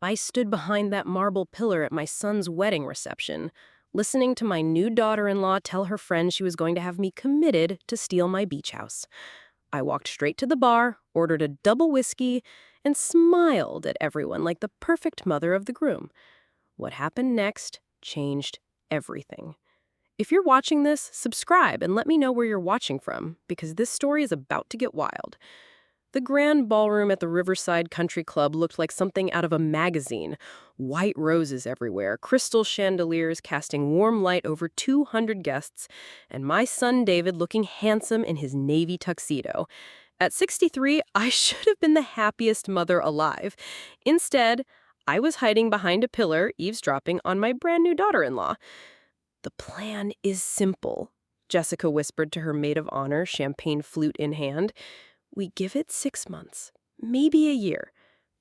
I stood behind that marble pillar at my son's wedding reception, listening to my new daughter-in-law tell her friend she was going to have me committed to steal my beach house. I walked straight to the bar, ordered a double whiskey, and smiled at everyone like the perfect mother of the groom. What happened next changed everything. If you're watching this, subscribe and let me know where you're watching from, because this story is about to get wild. The grand ballroom at the Riverside Country Club looked like something out of a magazine. White roses everywhere, crystal chandeliers casting warm light over 200 guests, and my son David looking handsome in his navy tuxedo. At 63, I should have been the happiest mother alive. Instead, I was hiding behind a pillar, eavesdropping on my brand new daughter-in-law. "The plan is simple," Jessica whispered to her maid of honor, champagne flute in hand. "We give it 6 months, maybe a year.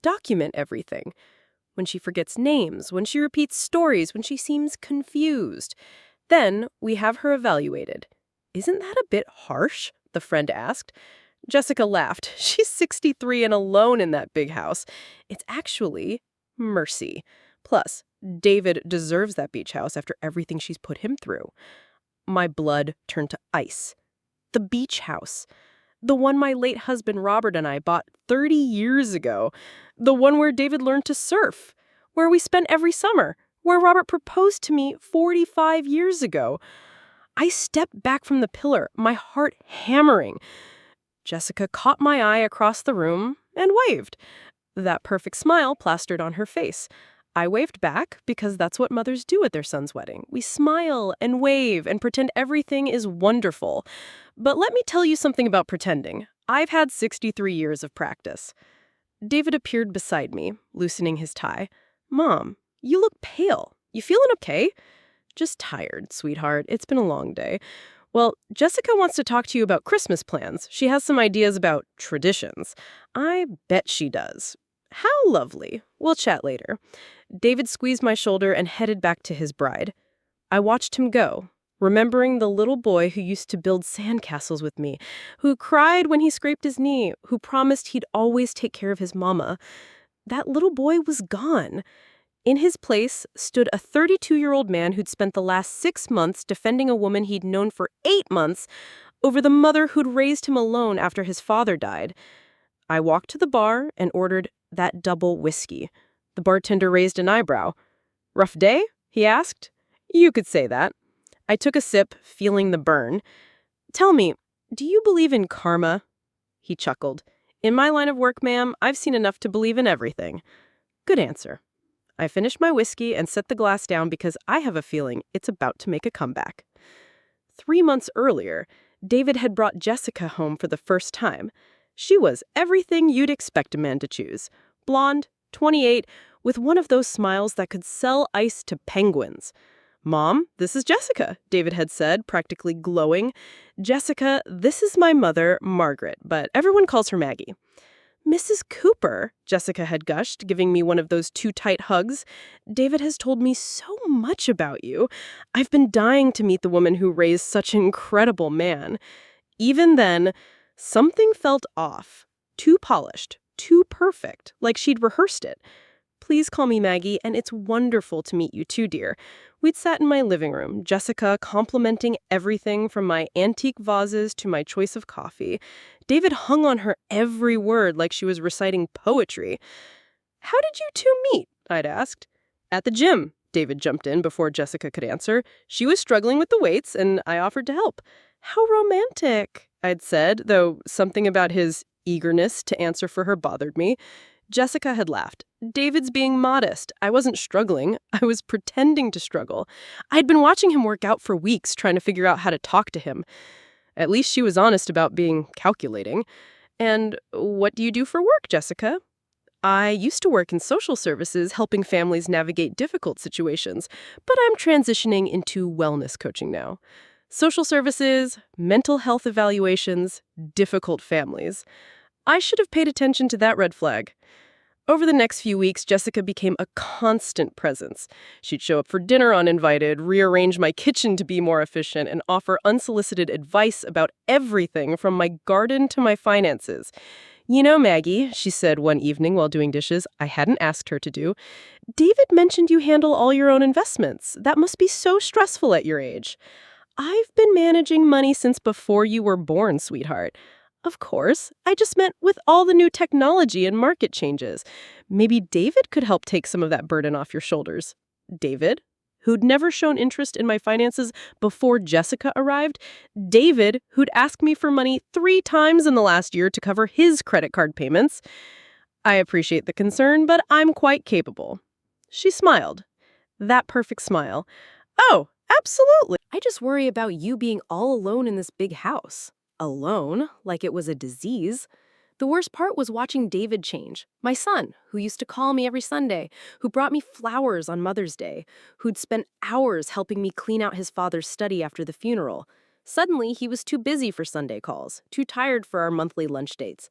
Document everything. When she forgets names, when she repeats stories, when she seems confused. Then we have her evaluated." "Isn't that a bit harsh?" the friend asked. Jessica laughed. "She's 63 and alone in that big house. It's actually mercy. Plus, David deserves that beach house after everything she's put him through." My blood turned to ice. The beach house. The one my late husband Robert and I bought 30 years ago. The one where David learned to surf. Where we spent every summer. Where Robert proposed to me 45 years ago. I stepped back from the pillar, my heart hammering. Jessica caught my eye across the room and waved. That perfect smile plastered on her face. I waved back because that's what mothers do at their son's wedding. We smile and wave and pretend everything is wonderful. But let me tell you something about pretending. I've had 63 years of practice. David appeared beside me, loosening his tie. "Mom, you look pale. You feeling okay?" "Just tired, sweetheart. It's been a long day." "Well, Jessica wants to talk to you about Christmas plans. She has some ideas about traditions." "I bet she does." "How lovely. We'll chat later." David squeezed my shoulder and headed back to his bride. I watched him go, remembering the little boy who used to build sandcastles with me, who cried when he scraped his knee, who promised he'd always take care of his mama. That little boy was gone. In his place stood a 32-year-old man who'd spent the last 6 months defending a woman he'd known for 8 months over the mother who'd raised him alone after his father died. I walked to the bar and ordered that double whiskey. The bartender raised an eyebrow. "Rough day?" he asked. "You could say that." I took a sip, feeling the burn. "Tell me, do you believe in karma?" He chuckled. "In my line of work, ma'am, I've seen enough to believe in everything." Good answer. I finished my whiskey and set the glass down because I have a feeling it's about to make a comeback. 3 months earlier, David had brought Jessica home for the first time. She was everything you'd expect a man to choose. Blonde, 28, with one of those smiles that could sell ice to penguins. "Mom, this is Jessica," David had said, practically glowing. "Jessica, this is my mother, Margaret, but everyone calls her Maggie." "Mrs. Cooper," Jessica had gushed, giving me one of those too tight hugs. "David has told me so much about you. I've been dying to meet the woman who raised such an incredible man." Even then, something felt off. Too polished, too perfect, like she'd rehearsed it. "Please call me Maggie, and it's wonderful to meet you too, dear." We'd sat in my living room, Jessica complimenting everything from my antique vases to my choice of coffee. David hung on her every word like she was reciting poetry. "How did you two meet?" I'd asked. "At the gym," David jumped in before Jessica could answer. "She was struggling with the weights, and I offered to help." "How romantic," I'd said, though something about his eagerness to answer for her bothered me. Jessica had laughed. "David's being modest. I wasn't struggling. I was pretending to struggle. I'd been watching him work out for weeks, trying to figure out how to talk to him." At least she was honest about being calculating. "And what do you do for work, Jessica?" "I used to work in social services, helping families navigate difficult situations, but I'm transitioning into wellness coaching now. Social services, mental health evaluations, difficult families." I should have paid attention to that red flag. Over the next few weeks, Jessica became a constant presence. She'd show up for dinner uninvited, rearrange my kitchen to be more efficient, and offer unsolicited advice about everything from my garden to my finances. You know, Maggie, she said one evening while doing dishes I hadn't asked her to do, David mentioned you handle all your own investments. That must be so stressful at your age. I've been managing money since before you were born, sweetheart. Of course, I just meant with all the new technology and market changes. Maybe David could help take some of that burden off your shoulders. David, who'd never shown interest in my finances before Jessica arrived. David, who'd asked me for money 3 times in the last year to cover his credit card payments. I appreciate the concern, but I'm quite capable. She smiled. That perfect smile. Oh, absolutely. I just worry about you being all alone in this big house. Alone, like it was a disease. The worst part was watching David change. My son, who used to call me every Sunday, who brought me flowers on Mother's Day, who'd spent hours helping me clean out his father's study after the funeral. Suddenly, he was too busy for Sunday calls, too tired for our monthly lunch dates.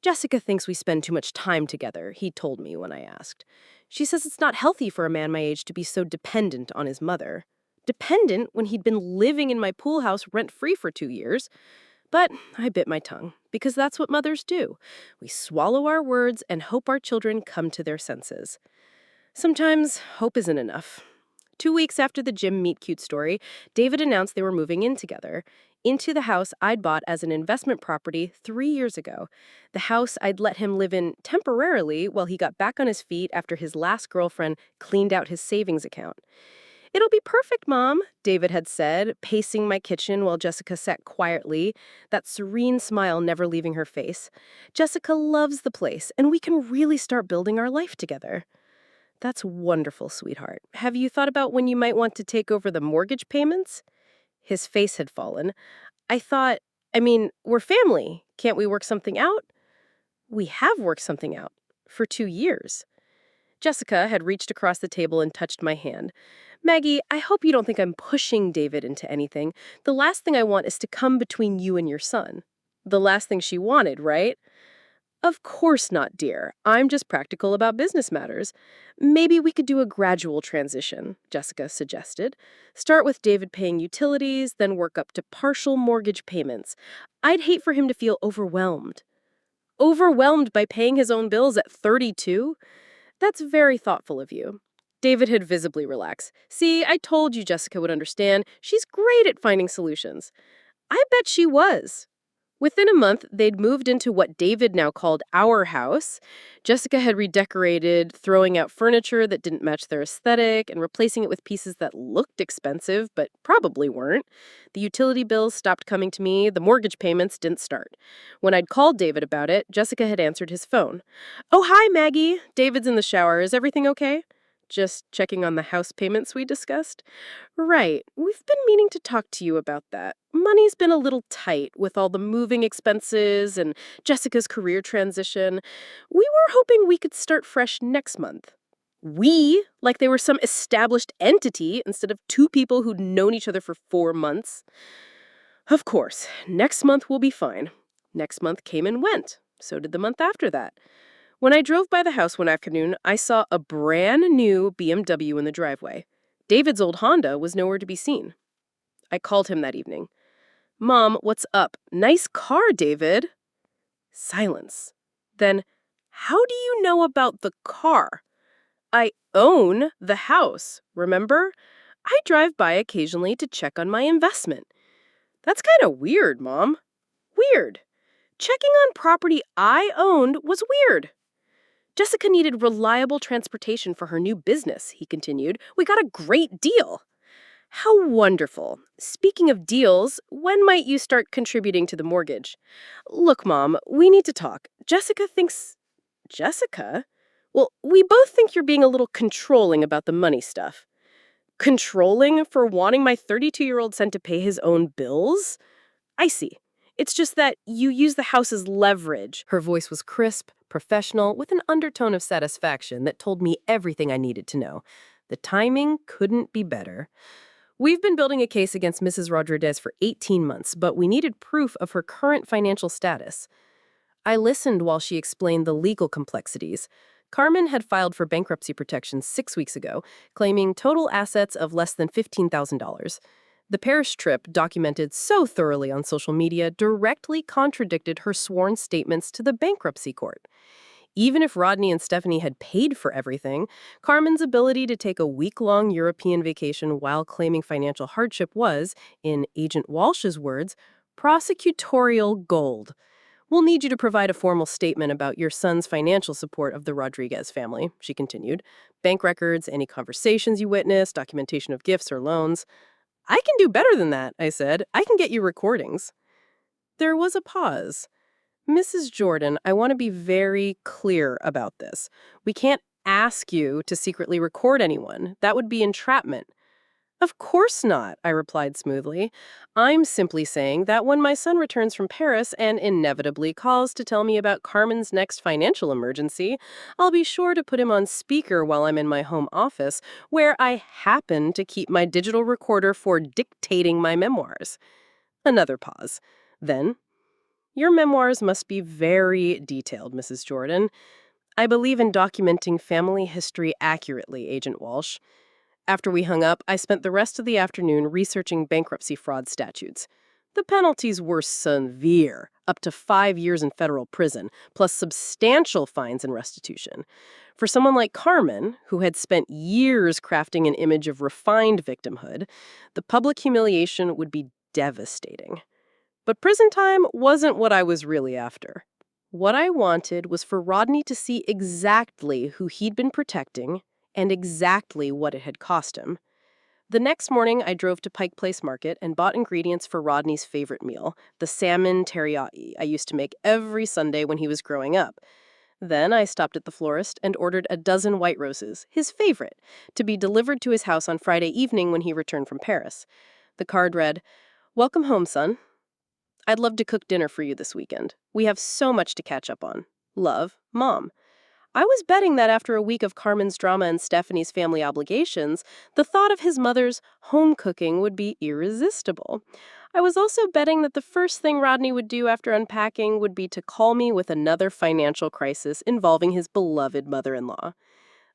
Jessica thinks we spend too much time together, he told me when I asked. She says it's not healthy for a man my age to be so dependent on his mother. Dependent when he'd been living in my pool house rent-free for 2 years. But I bit my tongue, because that's what mothers do. We swallow our words and hope our children come to their senses. Sometimes hope isn't enough. 2 weeks after the Jim Meet Cute story, David announced they were moving in together, into the house I'd bought as an investment property 3 years ago. The house I'd let him live in temporarily while he got back on his feet after his last girlfriend cleaned out his savings account. It'll be perfect, Mom, David had said, pacing my kitchen while Jessica sat quietly, that serene smile never leaving her face. Jessica loves the place, and we can really start building our life together. That's wonderful, sweetheart. Have you thought about when you might want to take over the mortgage payments? His face had fallen. We're family. Can't we work something out? We have worked something out. For 2 years. Jessica had reached across the table and touched my hand. Maggie, I hope you don't think I'm pushing David into anything. The last thing I want is to come between you and your son. The last thing she wanted, right? Of course not, dear. I'm just practical about business matters. Maybe we could do a gradual transition, Jessica suggested. Start with David paying utilities, then work up to partial mortgage payments. I'd hate for him to feel overwhelmed. Overwhelmed by paying his own bills at 32? That's very thoughtful of you. David had visibly relaxed. See, I told you Jessica would understand. She's great at finding solutions. I bet she was. Within a month, they'd moved into what David now called our house. Jessica had redecorated, throwing out furniture that didn't match their aesthetic and replacing it with pieces that looked expensive but probably weren't. The utility bills stopped coming to me. The mortgage payments didn't start. When I'd called David about it, Jessica had answered his phone. Oh, hi, Maggie. David's in the shower. Is everything okay? Just checking on the house payments we discussed? Right. We've been meaning to talk to you about that. Money's been a little tight with all the moving expenses and Jessica's career transition. We were hoping we could start fresh next month. We, like they were some established entity instead of two people who'd known each other for 4 months. Of course, next month will be fine. Next month came and went. So did the month after that. When I drove by the house one afternoon, I saw a brand new BMW in the driveway. David's old Honda was nowhere to be seen. I called him that evening. Mom, what's up? Nice car, David. Silence. Then, how do you know about the car? I own the house, remember? I drive by occasionally to check on my investment. That's kind of weird, Mom. Weird. Checking on property I owned was weird. Jessica needed reliable transportation for her new business, he continued. We got a great deal. How wonderful. Speaking of deals, when might you start contributing to the mortgage? Look, Mom, we need to talk. Jessica thinks... Jessica? Well, we both think you're being a little controlling about the money stuff. Controlling for wanting my 32-year-old son to pay his own bills? I see. It's just that you use the house as leverage. Her voice was crisp, professional, with an undertone of satisfaction that told me everything I needed to know. The timing couldn't be better. We've been building a case against Mrs. Rodriguez for 18 months, but we needed proof of her current financial status. I listened while she explained the legal complexities. Carmen had filed for bankruptcy protection 6 weeks ago, claiming total assets of less than $15,000. The Paris trip, documented so thoroughly on social media, directly contradicted her sworn statements to the bankruptcy court. Even if Rodney and Stephanie had paid for everything, Carmen's ability to take a week-long European vacation while claiming financial hardship was, in Agent Walsh's words, prosecutorial gold. We'll need you to provide a formal statement about your son's financial support of the Rodriguez family, she continued. Bank records, any conversations you witnessed, documentation of gifts or loans. I can do better than that, I said. I can get you recordings. There was a pause. Mrs. Jordan, I want to be very clear about this. We can't ask you to secretly record anyone. That would be entrapment. Of course not, I replied smoothly. I'm simply saying that when my son returns from Paris and inevitably calls to tell me about Carmen's next financial emergency, I'll be sure to put him on speaker while I'm in my home office, where I happen to keep my digital recorder for dictating my memoirs. Another pause. Then, your memoirs must be very detailed, Mrs. Jordan. I believe in documenting family history accurately, Agent Walsh. After we hung up, I spent the rest of the afternoon researching bankruptcy fraud statutes. The penalties were severe, up to 5 years in federal prison, plus substantial fines and restitution. For someone like Carmen, who had spent years crafting an image of refined victimhood, the public humiliation would be devastating. But prison time wasn't what I was really after. What I wanted was for Rodney to see exactly who he'd been protecting and exactly what it had cost him. The next morning, I drove to Pike Place Market and bought ingredients for Rodney's favorite meal, the salmon teriyaki I used to make every Sunday when he was growing up. Then I stopped at the florist and ordered a dozen white roses, his favorite, to be delivered to his house on Friday evening when he returned from Paris. The card read, "Welcome home, son. I'd love to cook dinner for you this weekend. We have so much to catch up on. Love, Mom." I was betting that after a week of Carmen's drama and Stephanie's family obligations, the thought of his mother's home cooking would be irresistible. I was also betting that the first thing Rodney would do after unpacking would be to call me with another financial crisis involving his beloved mother-in-law.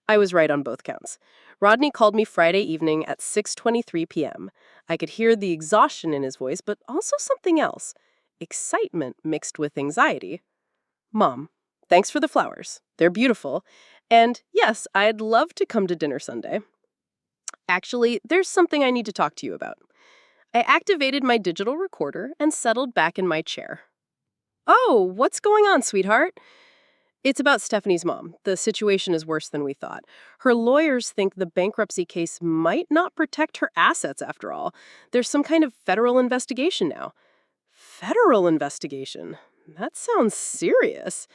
I was right on both counts. Rodney called me Friday evening at 6:23 p.m. I could hear the exhaustion in his voice, but also something else. Excitement mixed with anxiety. "Mom, thanks for the flowers. They're beautiful. And yes, I'd love to come to dinner Sunday. Actually, there's something I need to talk to you about." I activated my digital recorder and settled back in my chair. "Oh, what's going on, sweetheart?" "It's about Stephanie's mom. The situation is worse than we thought. Her lawyers think the bankruptcy case might not protect her assets after all. There's some kind of federal investigation now." Federal investigation? That sounds serious.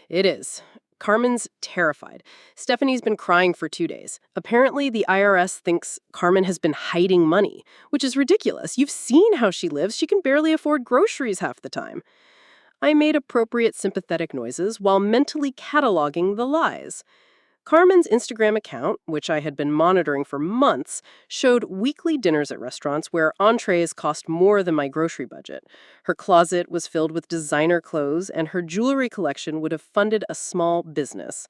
It is. Carmen's terrified. Stephanie's been crying for 2 days. Apparently, the IRS thinks Carmen has been hiding money, which is ridiculous. You've seen how she lives. She can barely afford groceries half the time. I made appropriate sympathetic noises while mentally cataloging the lies. Carmen's Instagram account, which I had been monitoring for months, showed weekly dinners at restaurants where entrees cost more than my grocery budget. Her closet was filled with designer clothes, and her jewelry collection would have funded a small business.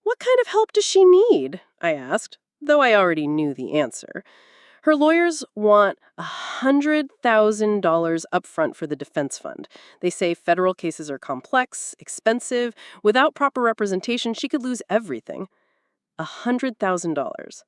"What kind of help does she need?" I asked, though I already knew the answer. Her lawyers want $100,000 upfront for the defense fund. They say federal cases are complex, expensive. Without proper representation, she could lose everything. $100,000.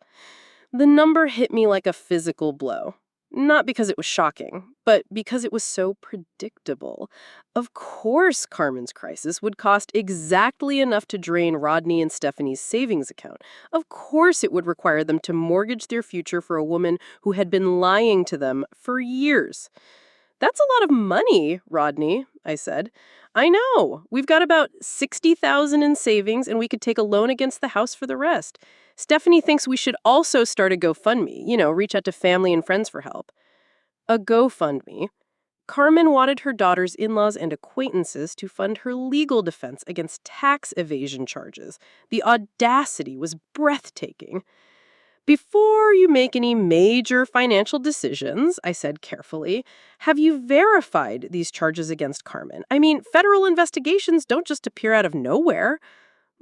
The number hit me like a physical blow. Not because it was shocking, but because it was so predictable. Of course Carmen's crisis would cost exactly enough to drain Rodney and Stephanie's savings account. Of course it would require them to mortgage their future for a woman who had been lying to them for years. "That's a lot of money, Rodney," I said. "I know. We've got about $60,000 in savings, and we could take a loan against the house for the rest. Stephanie thinks we should also start a GoFundMe, reach out to family and friends for help." A GoFundMe? Carmen wanted her daughter's in-laws and acquaintances to fund her legal defense against tax evasion charges. The audacity was breathtaking. "Before you make any major financial decisions," I said carefully, "have you verified these charges against Carmen? I mean, federal investigations don't just appear out of nowhere."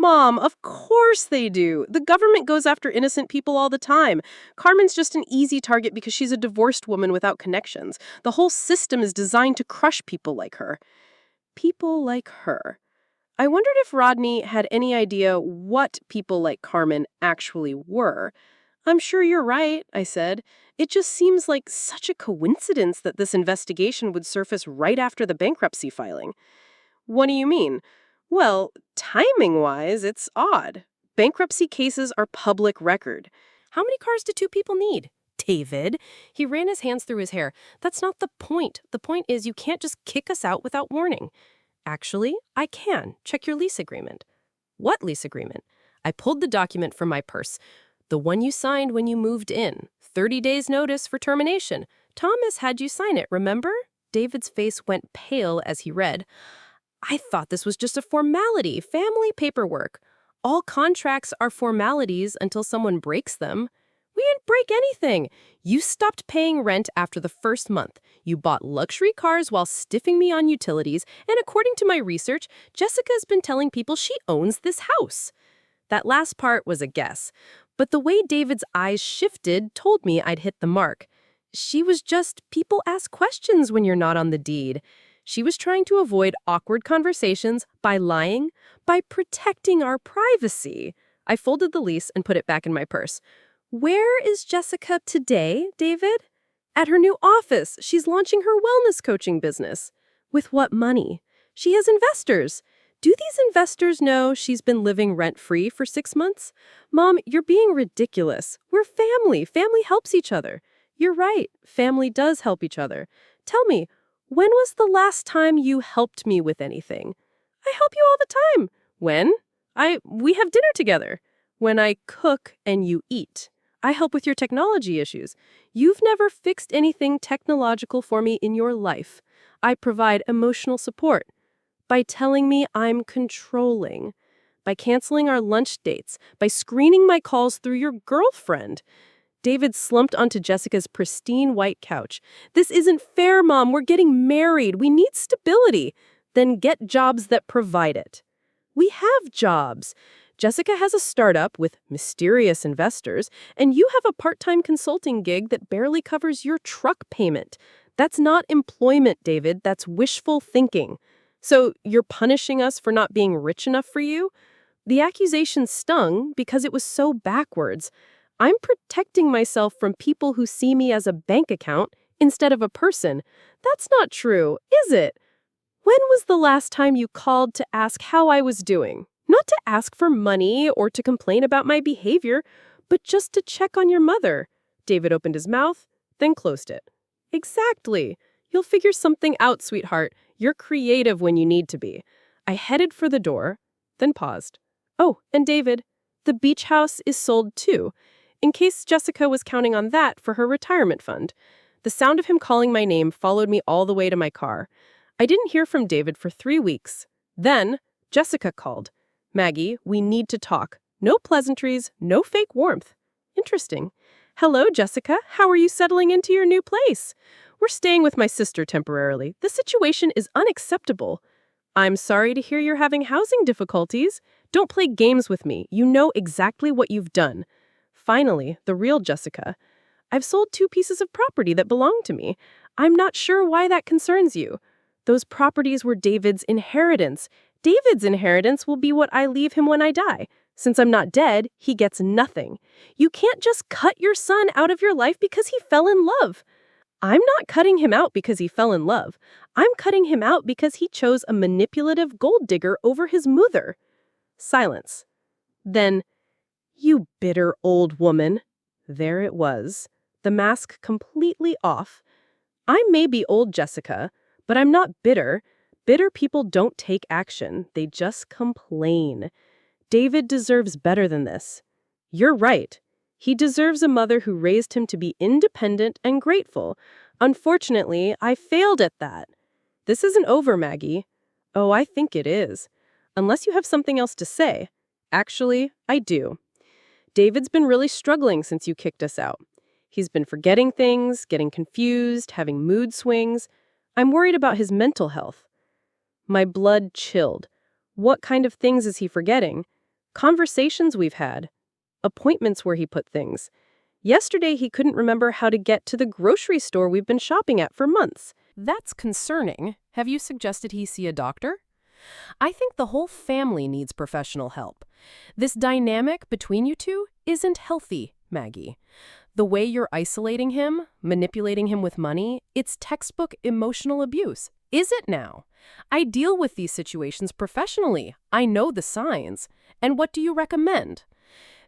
Mom, of course they do. The government goes after innocent people all the time. Carmen's just an easy target because she's a divorced woman without connections. The whole system is designed to crush people like her. People like her. I wondered if Rodney had any idea what people like Carmen actually were. I'm sure you're right, I said. It just seems like such a coincidence that this investigation would surface right after the bankruptcy filing. What do you mean? Well, timing-wise, it's odd. Bankruptcy cases are public record. How many cars do two people need? David. He ran his hands through his hair. That's not the point. The point is you can't just kick us out without warning. Actually, I can. Check your lease agreement. What lease agreement? I pulled the document from my purse. The one you signed when you moved in. 30 days notice for termination. Thomas had you sign it, remember? David's face went pale as he read. I thought this was just a formality, family paperwork. All contracts are formalities until someone breaks them. We didn't break anything. You stopped paying rent after the first month. You bought luxury cars while stiffing me on utilities, and according to my research, Jessica's been telling people she owns this house. That last part was a guess, but the way David's eyes shifted told me I'd hit the mark. She was just, people ask questions when you're not on the deed. She was trying to avoid awkward conversations by lying, by protecting our privacy. I folded the lease and put it back in my purse. Where is Jessica today, David? At her new office. She's launching her wellness coaching business. With what money? She has investors. Do these investors know she's been living rent-free for 6 months? Mom, you're being ridiculous. We're family. Family helps each other. You're right. Family does help each other. Tell me, when was the last time you helped me with anything? I help you all the time. When? We have dinner together. When I cook and you eat. I help with your technology issues. You've never fixed anything technological for me in your life. I provide emotional support. By telling me I'm controlling. By canceling our lunch dates. By screening my calls through your girlfriend. David slumped onto Jessica's pristine white couch. This isn't fair, Mom. We're getting married. We need stability. Then get jobs that provide it. We have jobs. Jessica has a startup with mysterious investors, and you have a part-time consulting gig that barely covers your truck payment. That's not employment, David. That's wishful thinking. So you're punishing us for not being rich enough for you? The accusation stung because it was so backwards. I'm protecting myself from people who see me as a bank account instead of a person. That's not true, is it? When was the last time you called to ask how I was doing? Not to ask for money or to complain about my behavior, but just to check on your mother. David opened his mouth, then closed it. Exactly. You'll figure something out, sweetheart. You're creative when you need to be. I headed for the door, then paused. Oh, and David, the beach house is sold too, in case Jessica was counting on that for her retirement fund. The sound of him calling my name followed me all the way to my car. I didn't hear from David for 3 weeks. Then, Jessica called. Maggie, we need to talk. No pleasantries, no fake warmth. Interesting. Hello, Jessica. How are you settling into your new place? We're staying with my sister temporarily. The situation is unacceptable. I'm sorry to hear you're having housing difficulties. Don't play games with me. You know exactly what you've done. Finally, the real Jessica. I've sold 2 pieces of property that belong to me. I'm not sure why that concerns you. Those properties were David's inheritance. David's inheritance will be what I leave him when I die. Since I'm not dead, he gets nothing. You can't just cut your son out of your life because he fell in love. I'm not cutting him out because he fell in love. I'm cutting him out because he chose a manipulative gold digger over his mother. Silence. Then, you bitter old woman. There it was, the mask completely off. I may be old, Jessica, but I'm not bitter. Bitter people don't take action. They just complain. David deserves better than this. You're right. He deserves a mother who raised him to be independent and grateful. Unfortunately, I failed at that. This isn't over, Maggie. Oh, I think it is. Unless you have something else to say. Actually, I do. David's been really struggling since you kicked us out. He's been forgetting things, getting confused, having mood swings. I'm worried about his mental health. My blood chilled. What kind of things is he forgetting? Conversations we've had, appointments where he put things. Yesterday, he couldn't remember how to get to the grocery store we've been shopping at for months. That's concerning. Have you suggested he see a doctor? I think the whole family needs professional help. This dynamic between you two isn't healthy, Maggie. The way you're isolating him, manipulating him with money, it's textbook emotional abuse. Is it now? I deal with these situations professionally. I know the signs. And what do you recommend?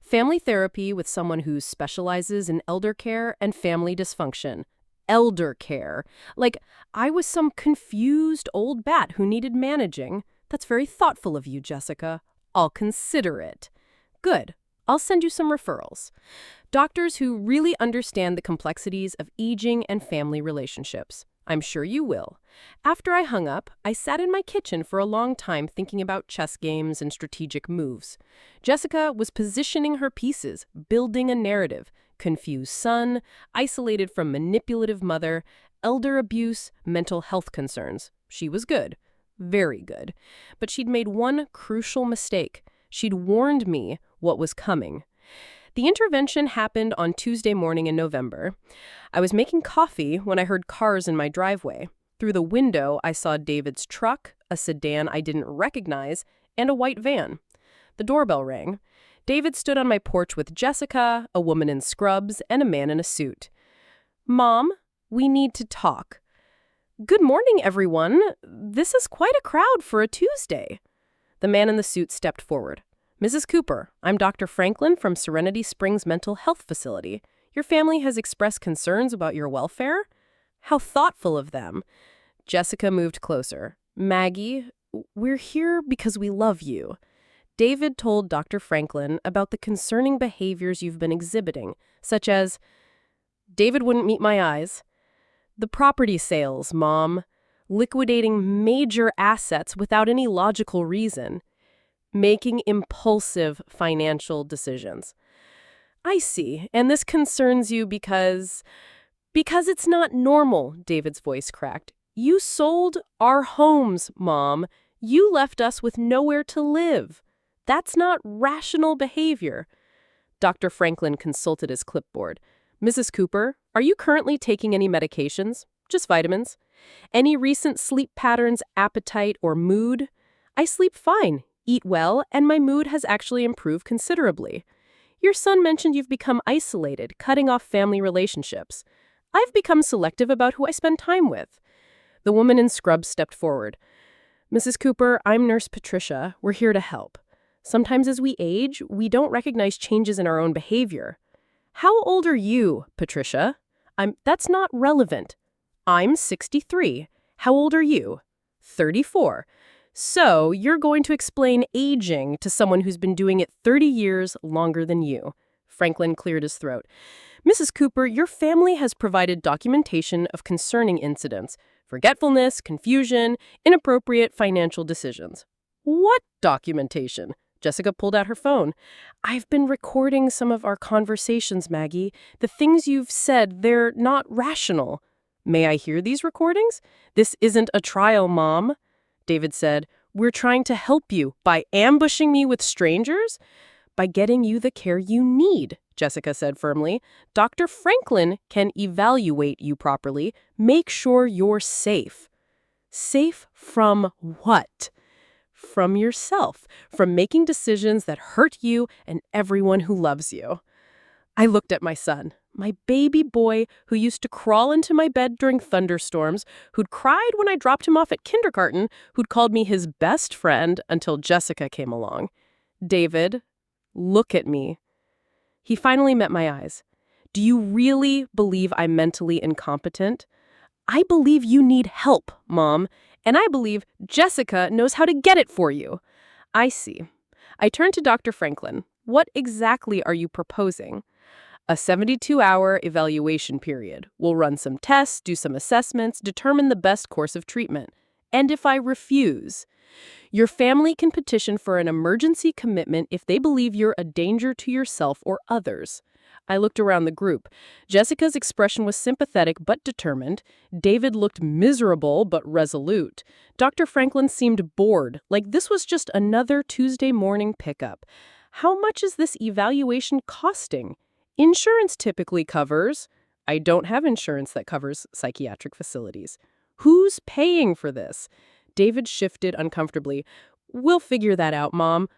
Family therapy with someone who specializes in elder care and family dysfunction. Elder care. Like, I was some confused old bat who needed managing. That's very thoughtful of you, Jessica. I'll consider it. Good. I'll send you some referrals. Doctors who really understand the complexities of aging and family relationships. I'm sure you will. After I hung up, I sat in my kitchen for a long time thinking about chess games and strategic moves. Jessica was positioning her pieces, building a narrative. Confused son, isolated from manipulative mother, elder abuse, mental health concerns. She was good. Very good. But she'd made one crucial mistake. She'd warned me what was coming. The intervention happened on Tuesday morning in November. I was making coffee when I heard cars in my driveway. Through the window, I saw David's truck, a sedan I didn't recognize, and a white van. The doorbell rang. David stood on my porch with Jessica, a woman in scrubs, and a man in a suit. "Mom, we need to talk." "Good morning, everyone. This is quite a crowd for a Tuesday." The man in the suit stepped forward. "Mrs. Cooper, I'm Dr. Franklin from Serenity Springs Mental Health Facility. Your family has expressed concerns about your welfare?" How thoughtful of them. Jessica moved closer. "Maggie, we're here because we love you." David told Dr. Franklin about the concerning behaviors you've been exhibiting, such as, David wouldn't meet my eyes. The property sales, Mom. Liquidating major assets without any logical reason. Making impulsive financial decisions. I see, and this concerns you because it's not normal, David's voice cracked. You sold our homes, Mom. You left us with nowhere to live. That's not rational behavior. Dr. Franklin consulted his clipboard. "Mrs. Cooper, are you currently taking any medications? Just vitamins? Any recent sleep patterns, appetite, or mood?" "I sleep fine, eat well, and my mood has actually improved considerably." "Your son mentioned you've become isolated, cutting off family relationships." "I've become selective about who I spend time with." The woman in scrubs stepped forward. "Mrs. Cooper, I'm Nurse Patricia. We're here to help. Sometimes as we age, we don't recognize changes in our own behavior." "How old are you, Patricia?" That's not relevant." "I'm 63. How old are you?" 34. "So you're going to explain aging to someone who's been doing it 30 years longer than you." Franklin cleared his throat. "Mrs. Cooper, your family has provided documentation of concerning incidents. Forgetfulness, confusion, inappropriate financial decisions." "What documentation?" Jessica pulled out her phone. "I've been recording some of our conversations, Maggie. The things you've said, they're not rational." "May I hear these recordings?" "This isn't a trial, Mom." David said, "We're trying to help you by ambushing me with strangers?" "By getting you the care you need," Jessica said firmly. "Dr. Franklin can evaluate you properly. Make sure you're safe." "Safe from what?" "From yourself, from making decisions that hurt you and everyone who loves you." I looked at my son, my baby boy who used to crawl into my bed during thunderstorms, who'd cried when I dropped him off at kindergarten, who'd called me his best friend until Jessica came along. "David, look at me." He finally met my eyes. "Do you really believe I'm mentally incompetent?" "I believe you need help, Mom, and I believe Jessica knows how to get it for you." "I see." I turned to Dr. Franklin. "What exactly are you proposing?" "A 72-hour evaluation period. We'll run some tests, do some assessments, determine the best course of treatment. And if I refuse?" Your family can petition for an emergency commitment if they believe you're a danger to yourself or others. I looked around the group. Jessica's expression was sympathetic but determined. David looked miserable but resolute. Dr. Franklin seemed bored, like this was just another Tuesday morning pickup. How much is this evaluation costing? Insurance typically covers. I don't have insurance that covers psychiatric facilities. Who's paying for this? David shifted uncomfortably. We'll figure that out, Mom.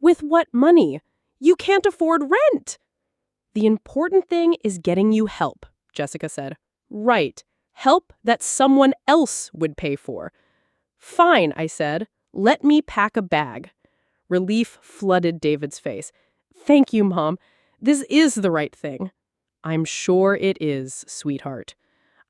With what money? You can't afford rent. The important thing is getting you help, Jessica said. Right. Help that someone else would pay for. Fine, I said. Let me pack a bag. Relief flooded David's face. Thank you, Mom. This is the right thing. I'm sure it is, sweetheart.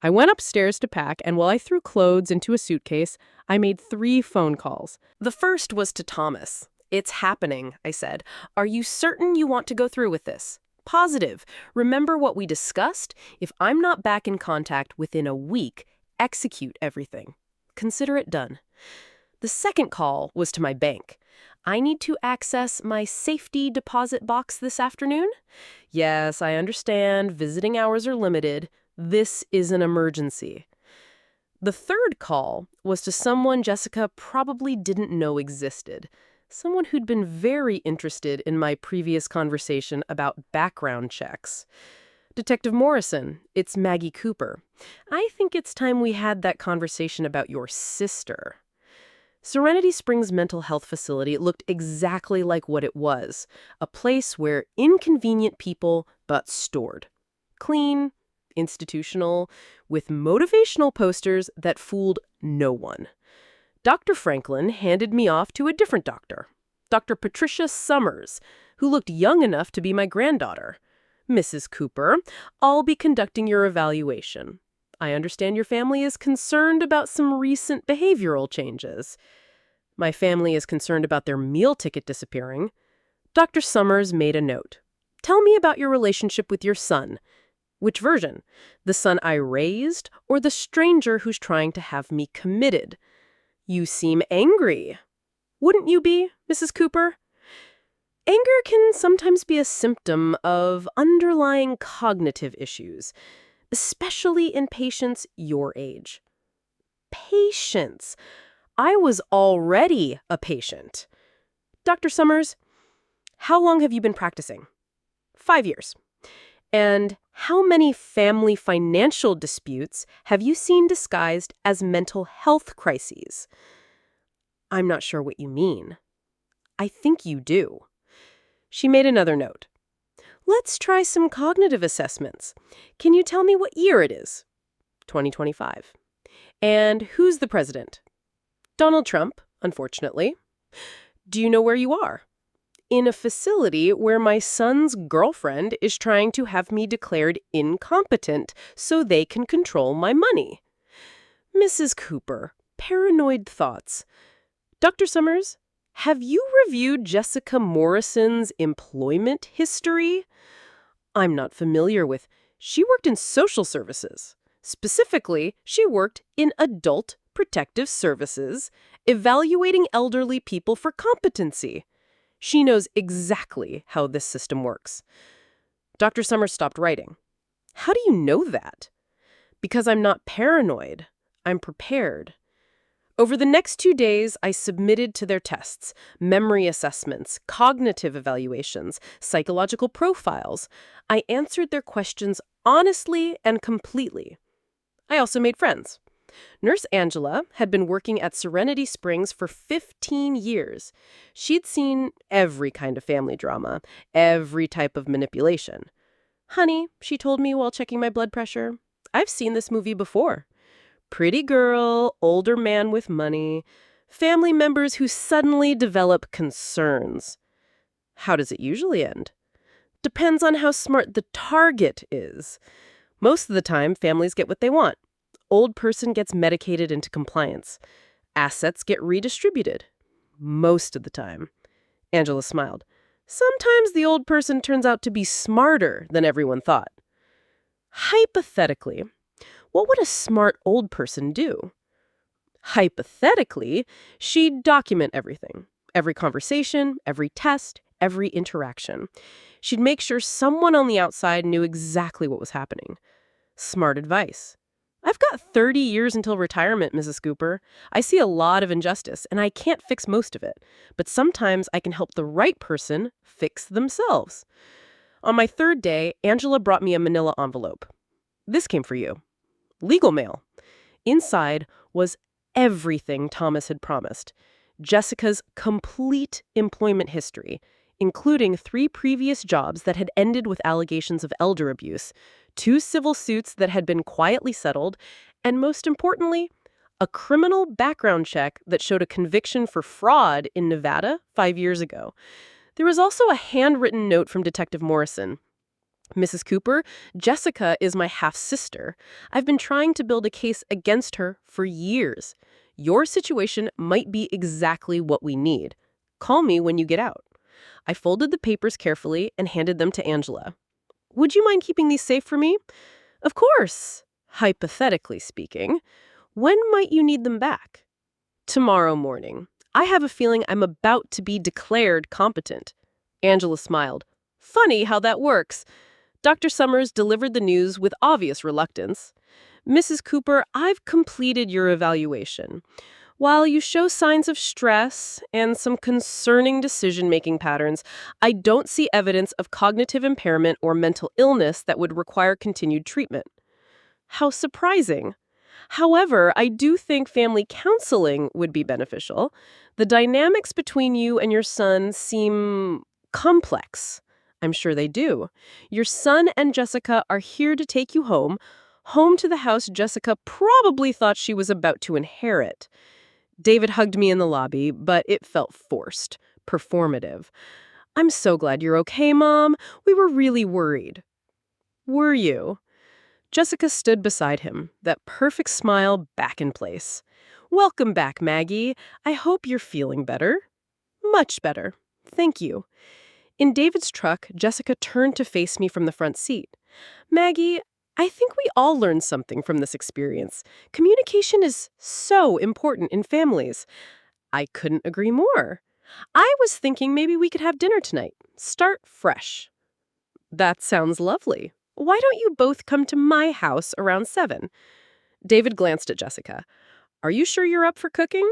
I went upstairs to pack, and while I threw clothes into a suitcase, I made 3 phone calls. The first was to Thomas. It's happening, I said. Are you certain you want to go through with this? Positive. Remember what we discussed? If I'm not back in contact within a week, execute everything. Consider it done. The second call was to my bank. I need to access my safety deposit box this afternoon? Yes, I understand. Visiting hours are limited. This is an emergency. The third call was to someone Jessica probably didn't know existed. Someone who'd been very interested in my previous conversation about background checks. Detective Morrison, it's Maggie Cooper. I think it's time we had that conversation about your sister. Serenity Springs Mental Health Facility looked exactly like what it was, a place where inconvenient people but stored. Clean, institutional, with motivational posters that fooled no one. Dr. Franklin handed me off to a different doctor, Dr. Patricia Summers, who looked young enough to be my granddaughter. Mrs. Cooper, I'll be conducting your evaluation. I understand your family is concerned about some recent behavioral changes. My family is concerned about their meal ticket disappearing. Dr. Summers made a note. Tell me about your relationship with your son. Which version? The son I raised or the stranger who's trying to have me committed? You seem angry. Wouldn't you be, Mrs. Cooper? Anger can sometimes be a symptom of underlying cognitive issues, especially in patients your age. Patience. I was already a patient. Dr. Summers, how long have you been practicing? 5 years. And how many family financial disputes have you seen disguised as mental health crises? I'm not sure what you mean. I think you do. She made another note. Let's try some cognitive assessments. Can you tell me what year it is? 2025. And who's the president? Donald Trump, unfortunately. Do you know where you are? In a facility where my son's girlfriend is trying to have me declared incompetent so they can control my money. Mrs. Cooper, paranoid thoughts. Dr. Summers, have you reviewed Jessica Morrison's employment history? I'm not familiar with. She worked in social services. Specifically, she worked in adult protective services, evaluating elderly people for competency. She knows exactly how this system works. Dr. Summers stopped writing. How do you know that? Because I'm not paranoid. I'm prepared. Over the next 2 days, I submitted to their tests, memory assessments, cognitive evaluations, psychological profiles. I answered their questions honestly and completely. I also made friends. Nurse Angela had been working at Serenity Springs for 15 years. She'd seen every kind of family drama, every type of manipulation. Honey, she told me while checking my blood pressure, I've seen this movie before. Pretty girl, older man with money, family members who suddenly develop concerns. How does it usually end? Depends on how smart the target is. Most of the time, families get what they want. Old person gets medicated into compliance. Assets get redistributed. Most of the time. Angela smiled. Sometimes the old person turns out to be smarter than everyone thought. Hypothetically, what would a smart old person do? Hypothetically, she'd document everything. Every conversation, every test, every interaction. She'd make sure someone on the outside knew exactly what was happening. Smart advice. I've got 30 years until retirement, Mrs. Cooper. I see a lot of injustice, and I can't fix most of it. But sometimes I can help the right person fix themselves. On my third day, Angela brought me a manila envelope. This came for you. Legal mail. Inside was everything Thomas had promised. Jessica's complete employment history, including 3 previous jobs that had ended with allegations of elder abuse, 2 civil suits that had been quietly settled, and most importantly, a criminal background check that showed a conviction for fraud in Nevada 5 years ago. There was also a handwritten note from Detective Morrison. Mrs. Cooper, Jessica is my half-sister. I've been trying to build a case against her for years. Your situation might be exactly what we need. Call me when you get out. I folded the papers carefully and handed them to Angela. Would you mind keeping these safe for me? Of course. Hypothetically speaking, when might you need them back? Tomorrow morning. I have a feeling I'm about to be declared competent. Angela smiled. Funny how that works. Dr. Summers delivered the news with obvious reluctance. Mrs. Cooper, I've completed your evaluation. While you show signs of stress and some concerning decision-making patterns, I don't see evidence of cognitive impairment or mental illness that would require continued treatment. How surprising. However, I do think family counseling would be beneficial. The dynamics between you and your son seem complex. I'm sure they do. Your son and Jessica are here to take you home to the house Jessica probably thought she was about to inherit. David hugged me in the lobby, but it felt forced, performative. I'm so glad you're okay, Mom. We were really worried. Were you? Jessica stood beside him, that perfect smile back in place. Welcome back, Maggie. I hope you're feeling better. Much better. Thank you. In David's truck, Jessica turned to face me from the front seat. Maggie, I think we all learned something from this experience. Communication is so important in families. I couldn't agree more. I was thinking maybe we could have dinner tonight. Start fresh. That sounds lovely. Why don't you both come to my house around 7? David glanced at Jessica. Are you sure you're up for cooking?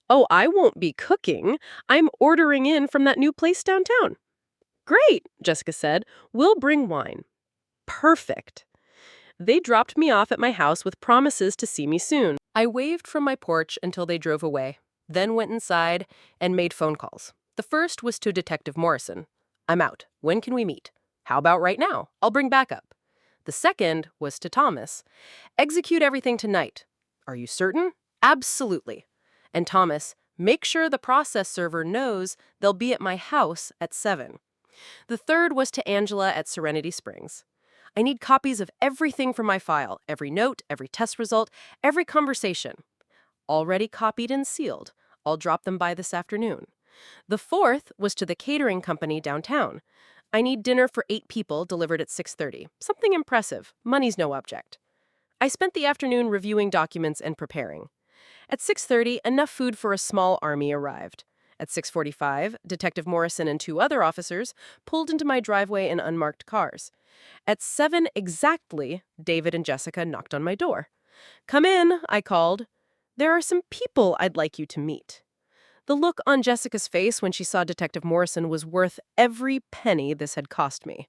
Oh, I won't be cooking. I'm ordering in from that new place downtown. Great, Jessica said. We'll bring wine. Perfect. They dropped me off at my house with promises to see me soon. I waved from my porch until they drove away, then went inside and made phone calls. The first was to Detective Morrison. I'm out. When can we meet? How about right now? I'll bring backup. The second was to Thomas. Execute everything tonight. Are you certain? Absolutely. And Thomas, make sure the process server knows they'll be at my house at 7. The third was to Angela at Serenity Springs. I need copies of everything from my file, every note, every test result, every conversation. Already copied and sealed. I'll drop them by this afternoon. The fourth was to the catering company downtown. I need dinner for 8 people delivered at 6:30. Something impressive. Money's no object. I spent the afternoon reviewing documents and preparing. At 6:30, enough food for a small army arrived. At 6:45, Detective Morrison and 2 other officers pulled into my driveway in unmarked cars. At 7 exactly, David and Jessica knocked on my door. Come in, I called. There are some people I'd like you to meet. The look on Jessica's face when she saw Detective Morrison was worth every penny this had cost me.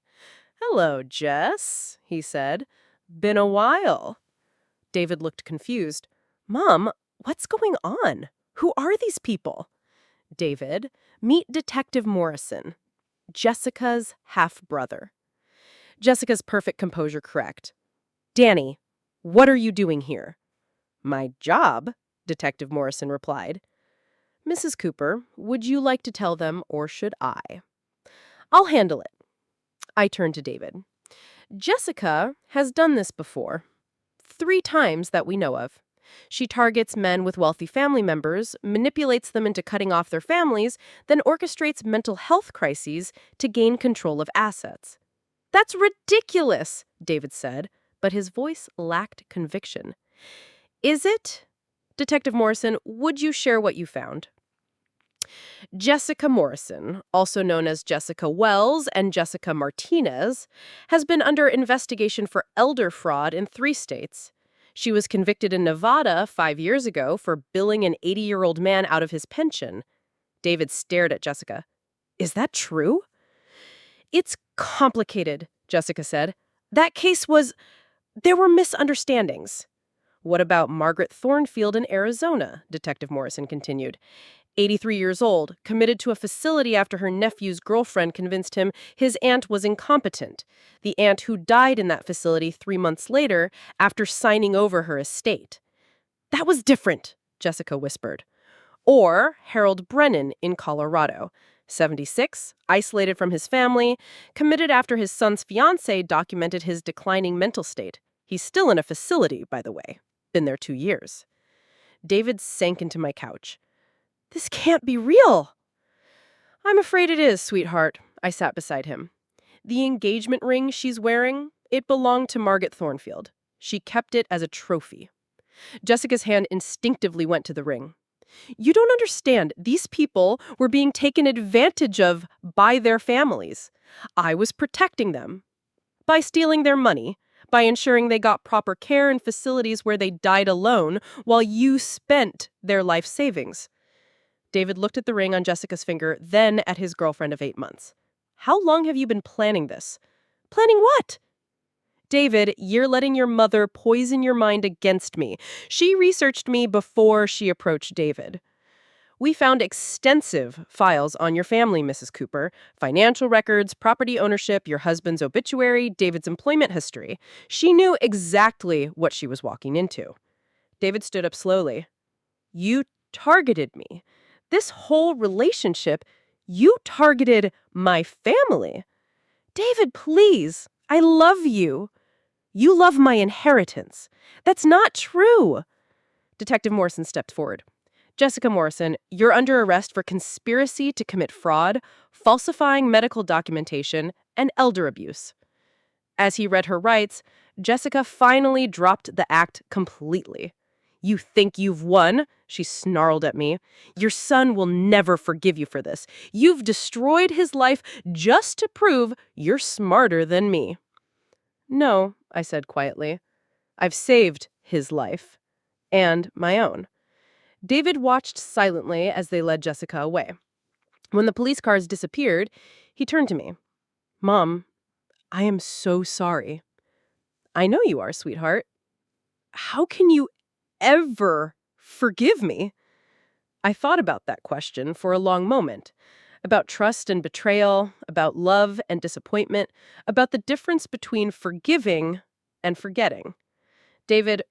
Hello, Jess, he said. Been a while. David looked confused. Mom, what's going on? Who are these people? David, meet Detective Morrison, Jessica's half-brother. Jessica's perfect composure correct. Danny, what are you doing here? My job, Detective Morrison replied. Mrs. Cooper, would you like to tell them, or should I? I'll handle it. I turned to David. Jessica has done this before. 3 times that we know of. She targets men with wealthy family members, manipulates them into cutting off their families, then orchestrates mental health crises to gain control of assets. That's ridiculous, David said, but his voice lacked conviction. Is it? Detective Morrison, would you share what you found? Jessica Morrison, also known as Jessica Wells and Jessica Martinez, has been under investigation for elder fraud in 3 states. She was convicted in Nevada 5 years ago for billing an 80-year-old man out of his pension. David stared at Jessica. Is that true? It's complicated, Jessica said. That case was... There were misunderstandings. What about Margaret Thornfield in Arizona? Detective Morrison continued. 83 years old, committed to a facility after her nephew's girlfriend convinced him his aunt was incompetent, the aunt who died in that facility 3 months later after signing over her estate. That was different, Jessica whispered. Or Harold Brennan in Colorado, 76, isolated from his family, committed after his son's fiancée documented his declining mental state. He's still in a facility, by the way. Been there 2 years. David sank into my couch. This can't be real. I'm afraid it is, sweetheart. I sat beside him. The engagement ring she's wearing, it belonged to Margaret Thornfield. She kept it as a trophy. Jessica's hand instinctively went to the ring. You don't understand. These people were being taken advantage of by their families. I was protecting them. By stealing their money, by ensuring they got proper care in facilities where they died alone while you spent their life savings. David looked at the ring on Jessica's finger, then at his girlfriend of 8 months. How long have you been planning this? Planning what? David, you're letting your mother poison your mind against me. She researched me before she approached David. We found extensive files on your family, Mrs. Cooper. Financial records, property ownership, your husband's obituary, David's employment history. She knew exactly what she was walking into. David stood up slowly. You targeted me. This whole relationship, you targeted my family. David, please. I love you. You love my inheritance. That's not true. Detective Morrison stepped forward. Jessica Morrison, you're under arrest for conspiracy to commit fraud, falsifying medical documentation, and elder abuse. As he read her rights, Jessica finally dropped the act completely. You think you've won? She snarled at me. Your son will never forgive you for this. You've destroyed his life just to prove you're smarter than me. No, I said quietly. I've saved his life. And my own. David watched silently as they led Jessica away. When the police cars disappeared, he turned to me. Mom, I am so sorry. I know you are, sweetheart. How can you ever forgive me? I thought about that question for a long moment. About trust and betrayal, about love and disappointment, about the difference between forgiving and forgetting. David,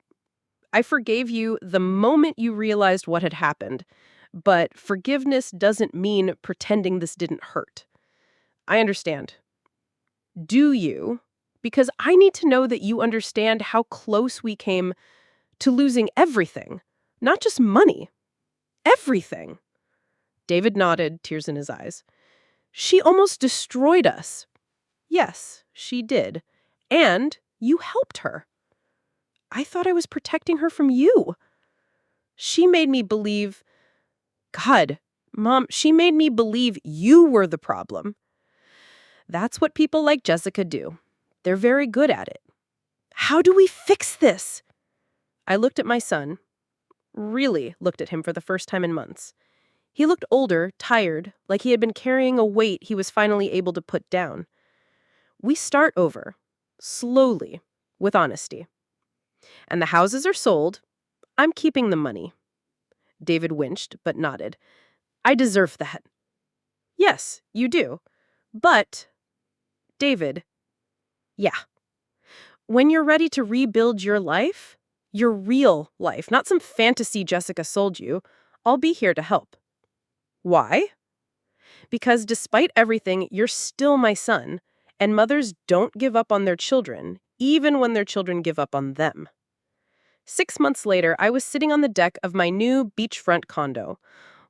I forgave you the moment you realized what had happened, but forgiveness doesn't mean pretending this didn't hurt. I understand. Do you? Because I need to know that you understand how close we came to losing everything, not just money. Everything. David nodded, tears in his eyes. She almost destroyed us. Yes, she did. And you helped her. I thought I was protecting her from you. She made me believe... God, Mom, she made me believe you were the problem. That's what people like Jessica do. They're very good at it. How do we fix this? I looked at my son. Really looked at him for the first time in months. He looked older, tired, like he had been carrying a weight he was finally able to put down. We start over, slowly, with honesty. And the houses are sold. I'm keeping the money. David winced, but nodded. I deserve that. Yes, you do. But, David, yeah. When you're ready to rebuild your life, your real life, not some fantasy Jessica sold you, I'll be here to help. Why? Because despite everything, you're still my son, and mothers don't give up on their children, even when their children give up on them. 6 months later, I was sitting on the deck of my new beachfront condo,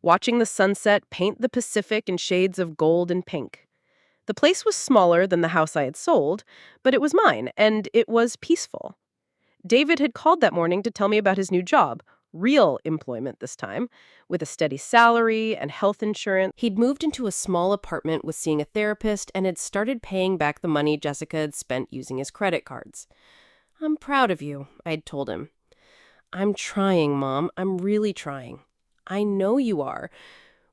watching the sunset paint the Pacific in shades of gold and pink. The place was smaller than the house I had sold, but it was mine, and it was peaceful. David had called that morning to tell me about his new job, real employment this time, with a steady salary and health insurance. He'd moved into a small apartment, was seeing a therapist, and had started paying back the money Jessica had spent using his credit cards. "I'm proud of you," I'd told him. "I'm trying, Mom. I'm really trying." "I know you are."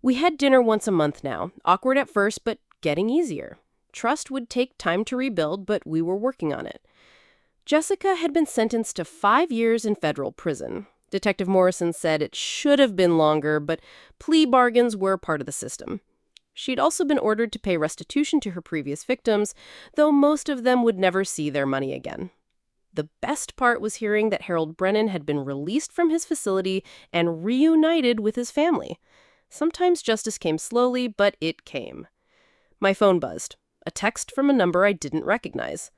We had dinner once a month now, awkward at first, but getting easier. Trust would take time to rebuild, but we were working on it. Jessica had been sentenced to 5 years in federal prison. Detective Morrison said it should have been longer, but plea bargains were part of the system. She'd also been ordered to pay restitution to her previous victims, though most of them would never see their money again. The best part was hearing that Harold Brennan had been released from his facility and reunited with his family. Sometimes justice came slowly, but it came. My phone buzzed. A text from a number I didn't recognize.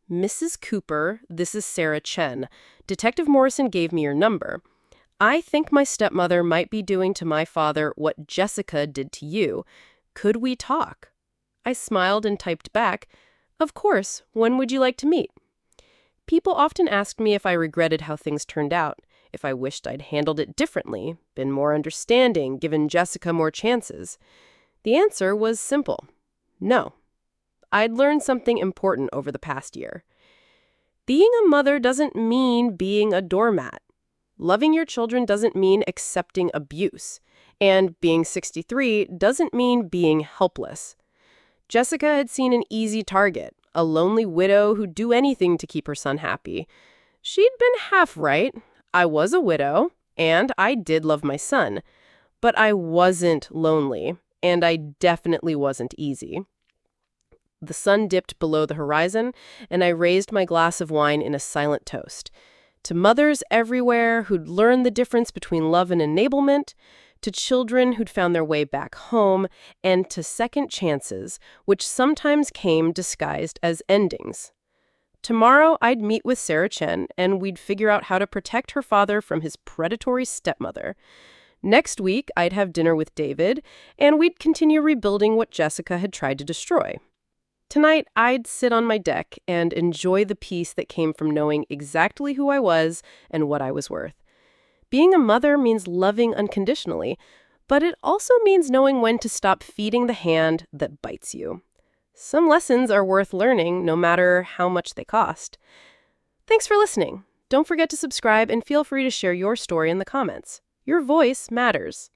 "Mrs. Cooper, this is Sarah Chen. Detective Morrison gave me your number. I think my stepmother might be doing to my father what Jessica did to you. Could we talk?" I smiled and typed back, "Of course. When would you like to meet?" People often ask me if I regretted how things turned out, if I wished I'd handled it differently, been more understanding, given Jessica more chances. The answer was simple. No. I'd learned something important over the past year. Being a mother doesn't mean being a doormat. Loving your children doesn't mean accepting abuse. And being 63 doesn't mean being helpless. Jessica had seen an easy target, a lonely widow who'd do anything to keep her son happy. She'd been half right. I was a widow, and I did love my son. But I wasn't lonely, and I definitely wasn't easy. The sun dipped below the horizon, and I raised my glass of wine in a silent toast. To mothers everywhere who'd learned the difference between love and enablement, to children who'd found their way back home, and to second chances, which sometimes came disguised as endings. Tomorrow, I'd meet with Sarah Chen, and we'd figure out how to protect her father from his predatory stepmother. Next week, I'd have dinner with David, and we'd continue rebuilding what Jessica had tried to destroy. Tonight, I'd sit on my deck and enjoy the peace that came from knowing exactly who I was and what I was worth. Being a mother means loving unconditionally, but it also means knowing when to stop feeding the hand that bites you. Some lessons are worth learning, no matter how much they cost. Thanks for listening. Don't forget to subscribe and feel free to share your story in the comments. Your voice matters.